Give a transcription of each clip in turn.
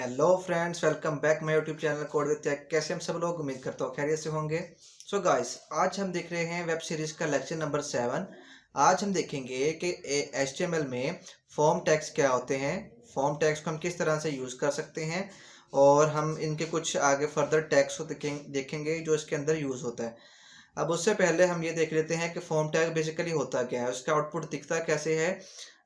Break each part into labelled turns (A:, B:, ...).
A: Hello friends, welcome back my YouTube channel code with tech. कैसे हम सब लोग, उम्मीद करता हूँ खैरियत से होंगे। सो गाइस, आज हम देख रहे हैं वेब सीरीज का लेक्चर नंबर 7। आज हम देखेंगे कि HTML में फॉर्म टैग्स क्या होते हैं, फॉर्म टैग्स को हम किस तरह से यूज़ कर सकते हैं और हम इनके कुछ आगे फर्दर टैग्स को देखेंगे जो इसके अंदर यूज़ होता है। अब उससे पहले हम ये देख लेते हैं कि फॉर्म टैग बेसिकली होता क्या है, उसका आउटपुट दिखता कैसे है।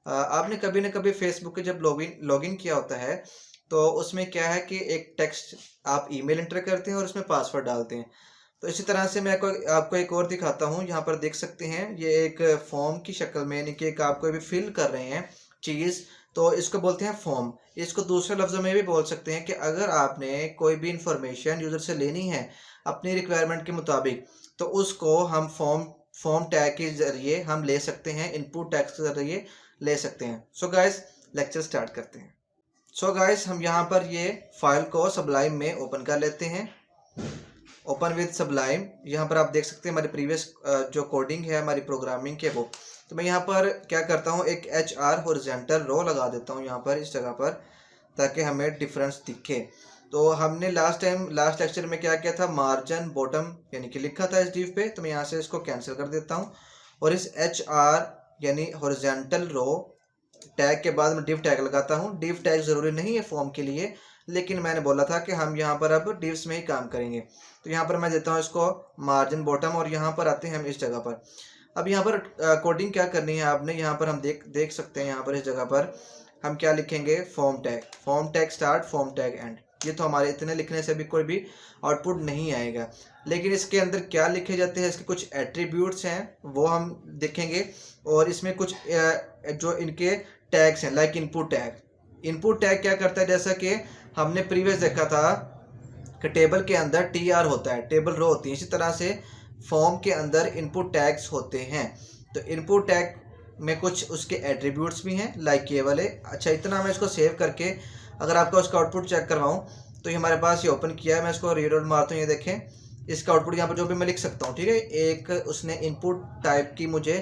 A: आपने कभी ना कभी फेसबुक के जब लॉगिन किया होता है तो उसमें क्या है कि एक टेक्स्ट आप ईमेल एंटर करते हैं और उसमें पासवर्ड डालते हैं। तो इसी तरह से मैं आपको एक और दिखाता हूँ। यहाँ पर देख सकते हैं ये एक फॉर्म की शक्ल में, यानी कि एक आप कोई भी फिल कर रहे हैं चीज़, तो इसको बोलते हैं फॉर्म। इसको दूसरे लफ्ज़ों में भी बोल सकते हैं कि अगर आपने कोई भी इंफॉर्मेशन यूज़र से लेनी है अपनी रिक्वायरमेंट के मुताबिक, तो उसको हम फॉर्म टैग के ज़रिए हम ले सकते हैं, इनपुट टैग के ज़रिए ले सकते हैं। सो गाइस, लेक्चर स्टार्ट करते हैं। सो गाइस, हम यहाँ पर ये फाइल को सबलाइम में ओपन कर लेते हैं। ओपन विद सबलाइम, यहाँ पर आप देख सकते हैं हमारी प्रीवियस जो कोडिंग है हमारी प्रोग्रामिंग के वो। तो मैं यहाँ पर क्या करता हूँ, एक HR हॉरिजॉन्टल रो लगा देता हूँ यहाँ पर इस जगह पर, ताकि हमें डिफरेंस दिखे। तो हमने लास्ट लेक्चर में क्या किया था, मार्जिन बॉटम यानी कि लिखा था इस डिव पे, तो मैं यहाँ से इसको कैंसिल कर देता हूँ और इस HR यानी हॉरिजॉन्टल रो टैग के बाद मैं डिव टैग लगाता हूँ। डिव टैग ज़रूरी नहीं है फॉर्म के लिए, लेकिन मैंने बोला था कि हम यहाँ पर अब डिव्स में ही काम करेंगे। तो यहाँ पर मैं देता हूँ इसको मार्जिन बॉटम और यहाँ पर आते हैं हम इस जगह पर। अब यहाँ पर कोडिंग क्या करनी है आपने, यहाँ पर हम देख सकते हैं यहाँ पर इस जगह पर हम क्या लिखेंगे, form tag start, form tag and. ये तो हमारे इतने लिखने से भी कोई भी आउटपुट नहीं आएगा, लेकिन इसके अंदर क्या लिखे जाते हैं, इसके कुछ एट्रीब्यूट्स हैं वो हम देखेंगे। और इसमें कुछ जो इनके टैग्स हैं, लाइक इनपुट टैग क्या करता है, जैसा कि हमने प्रीवियस देखा था कि टेबल के अंदर TR होता है, टेबल रो होती है, इसी तरह से फॉर्म के अंदर इनपुट टैग्स होते हैं। तो इनपुट टैग में कुछ उसके एट्रीब्यूट्स भी हैं, लाइक ये वाले। अच्छा, इतना मैं इसको सेव करके अगर आपको उसका आउटपुट चेक करवाऊँ तो ये हमारे पास ये ओपन किया है। मैं इसको रीलोड मारता हूँ, ये देखें इसका आउटपुट यहाँ पर जो भी मैं लिख सकता हूँ। ठीक है, एक उसने इनपुट टाइप की मुझे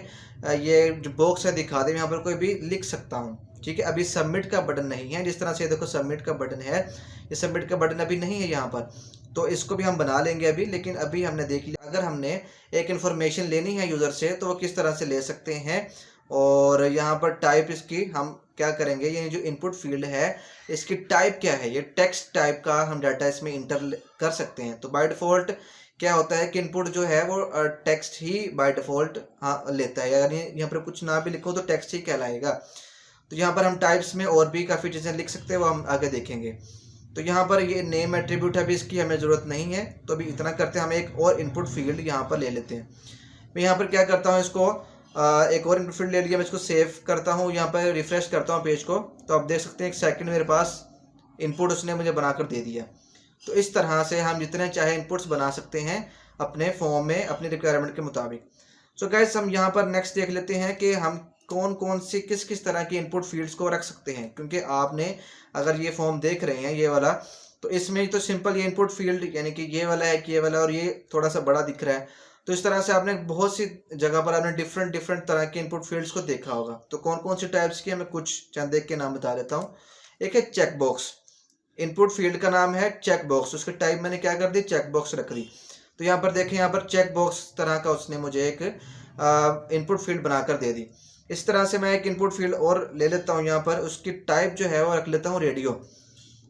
A: ये जो बॉक्स है दिखा दे, यहाँ पर कोई भी लिख सकता हूँ। ठीक है, अभी सबमिट का बटन नहीं है, जिस तरह से देखो सबमिट का बटन है, ये सबमिट का बटन अभी नहीं है यहाँ पर, तो इसको भी हम बना लेंगे अभी। लेकिन अभी हमने देख लिया, अगर हमने एक इन्फॉर्मेशन लेनी है यूज़र से तो वो किस तरह से ले सकते हैं। और यहाँ पर टाइप इसकी हम क्या करेंगे, ये जो इनपुट फील्ड है इसकी टाइप क्या है, ये टेक्स्ट टाइप का हम डाटा इसमें इंटर कर सकते हैं। तो बाय डिफ़ॉल्ट क्या होता है कि इनपुट जो है वो टेक्स्ट ही बाय डिफ़ॉल्ट लेता है, यानी यहाँ पर कुछ ना भी लिखो तो टेक्स्ट ही कहलाएगा। तो यहाँ पर हम टाइप्स में और भी काफ़ी चीज़ें लिख सकते हैं, वो हम आगे देखेंगे। तो यहाँ पर ये नेम एट्रीब्यूट है, अभी इसकी हमें ज़रूरत नहीं है, तो अभी इतना करते हैं, हम एक और इनपुट फील्ड यहाँ पर ले लेते हैं। मैं यहाँ पर क्या करता हूँ, इसको एक और इनपुट फील्ड ले लिया, मैं इसको सेव करता हूँ, यहाँ पर रिफ्रेश करता हूँ पेज को, तो आप देख सकते हैं एक सेकंड मेरे पास इनपुट उसने मुझे बनाकर दे दिया। तो इस तरह से हम जितने चाहे इनपुट्स बना सकते हैं अपने फॉर्म में अपनी रिक्वायरमेंट के मुताबिक। सो गाइस, हम यहाँ पर नेक्स्ट देख लेते हैं कि हम कौन कौन से किस तरह के इनपुट फील्ड्स को रख सकते हैं। क्योंकि आपने अगर ये फॉर्म देख रहे हैं ये वाला, तो इसमें तो सिंपल ये इनपुट फील्ड यानी कि ये वाला है कि ये वाला, और ये थोड़ा सा बड़ा दिख रहा है। तो इस तरह से आपने बहुत सी जगह पर आपने डिफरेंट तरह के इनपुट फील्ड्स को देखा होगा। तो कौन कौन से टाइप्स के, मैं कुछ चंद एक के नाम बता देता हूँ। एक है चेक बॉक्स, इनपुट फील्ड का नाम है चेक बॉक्स, उसके टाइप मैंने क्या कर दी, चेक बॉक्स रख दी। तो यहाँ पर देखें, यहाँ पर चेक बॉक्स तरह का उसने मुझे एक इनपुट फील्ड बनाकर दे दी। इस तरह से मैं एक इनपुट फील्ड और ले लेता हूँ, यहाँ पर उसकी टाइप जो है वो रख लेता हूँ रेडियो।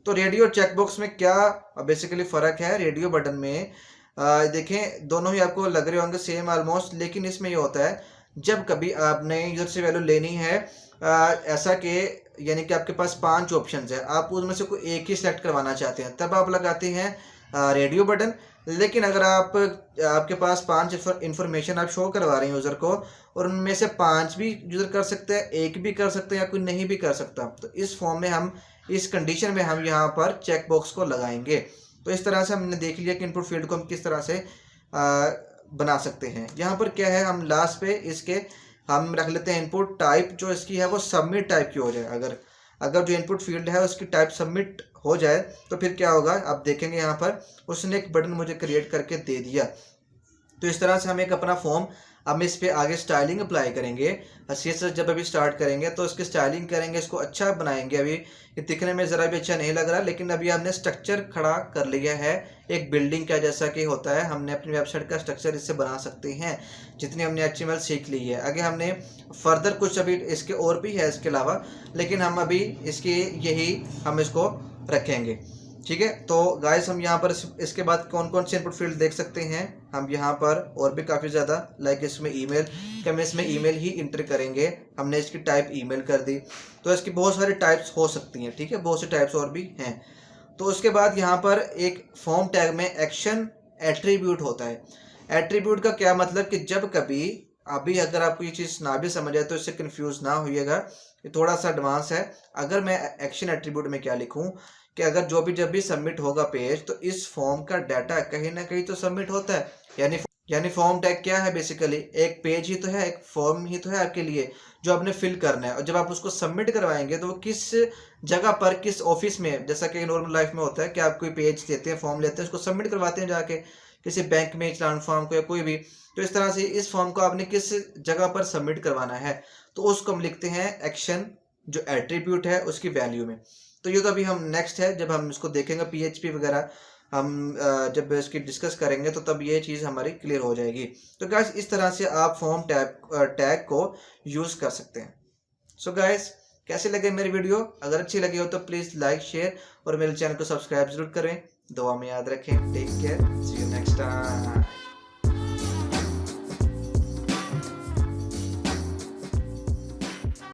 A: तो रेडियो चेक बॉक्स में क्या बेसिकली फ़र्क है, रेडियो बटन में देखें दोनों ही आपको लग रहे होंगे सेम ऑलमोस्ट, लेकिन इसमें ये होता है जब कभी आपने यूज़र से वैल्यू लेनी है, ऐसा कि यानी कि आपके पास 5 ऑप्शंस है, आप उनमें से कोई एक ही सेलेक्ट करवाना चाहते हैं, तब आप लगाते हैं रेडियो बटन। लेकिन अगर आपके पास 5 इन्फॉर्मेशन आप शो करवा रहे हैं यूज़र को, और उनमें से 5 भी यूज़र कर सकते हैं, एक भी कर सकते हैं या कोई नहीं भी कर सकता, तो इस फॉर्म में हम इस कंडीशन में हम यहाँ पर चेक बॉक्स को लगाएंगे। तो इस तरह से हमने देख लिया कि इनपुट फील्ड को हम किस तरह से बना सकते हैं। यहाँ पर क्या है, हम लास्ट पे इसके हम रख लेते हैं इनपुट टाइप, जो इसकी है वो सबमिट टाइप की हो जाए। अगर जो इनपुट फील्ड है उसकी टाइप सबमिट हो जाए तो फिर क्या होगा, आप देखेंगे यहाँ पर उसने एक बटन मुझे क्रिएट करके दे दिया। तो इस तरह से हम एक अपना फॉर्म अब हम इस पे आगे स्टाइलिंग अप्लाई करेंगे। CSS जब अभी स्टार्ट करेंगे तो इसकी स्टाइलिंग करेंगे, इसको अच्छा बनाएंगे। अभी ये दिखने में ज़रा भी अच्छा नहीं लग रहा, लेकिन अभी हमने स्ट्रक्चर खड़ा कर लिया है एक बिल्डिंग का, जैसा कि होता है। हमने अपनी वेबसाइट का स्ट्रक्चर इससे बना सकते हैं जितनी हमने HTML सीख ली है। आगे हमने फर्दर कुछ अभी इसके और भी है इसके अलावा, लेकिन हम अभी इसके यही हम इसको रखेंगे, ठीक है। तो गाइस हम यहाँ पर इसके बाद कौन कौन से इनपुट फील्ड देख सकते हैं हम यहाँ पर, और भी काफ़ी ज़्यादा, लाइक इसमें ईमेल, कि हम इसमें ईमेल ही इंटर करेंगे। हमने इसकी टाइप ईमेल कर दी, तो इसकी बहुत सारी टाइप्स हो सकती हैं, ठीक है, बहुत सी टाइप्स और भी हैं। तो उसके बाद यहाँ पर एक फॉर्म टैग में एक्शन एट्रीब्यूट होता है। एट्रीब्यूट का क्या मतलब कि जब कभी, अभी अगर आपको ये चीज़ ना भी समझ आए तो इससे कंफ्यूज ना होइएगा, ये थोड़ा सा एडवांस है। अगर मैं एक्शन एट्रीब्यूट में क्या लिखूं कि अगर जब भी सबमिट होगा पेज, तो इस फॉर्म का डाटा कहीं ना कहीं तो सबमिट होता है। यानी फॉर्म टैग क्या है, बेसिकली एक पेज ही तो है, एक फॉर्म ही तो है आपके लिए जो आपने फिल करना है। और जब आप उसको सबमिट करवाएंगे तो वो किस जगह पर, किस ऑफिस में, जैसा कि नॉर्मल लाइफ में होता है कि आप कोई पेज देते हैं, फॉर्म लेते हैं, उसको सबमिट करवाते हैं जाके किसी बैंक में, चलान फॉर्म को या कोई भी। तो इस तरह से इस फॉर्म को आपने किस जगह पर सबमिट करवाना है, तो उसको हम लिखते हैं एक्शन जो एट्रीब्यूट है उसकी वैल्यू में। तो ये तो अभी हम नेक्स्ट है, जब हम इसको देखेंगे PHP वगैरह हम जब इसकी डिस्कस करेंगे तो तब ये चीज़ हमारी क्लियर हो जाएगी। तो गाइस इस तरह से आप फॉर्म टैग को यूज़ कर सकते हैं। सो गाइस कैसे लगे मेरी वीडियो? अगर अच्छी लगी हो तो प्लीज़ लाइक, शेयर और मेरे चैनल को सब्सक्राइब जरूर करें। दुआ में याद रखें। Take care, see you next time.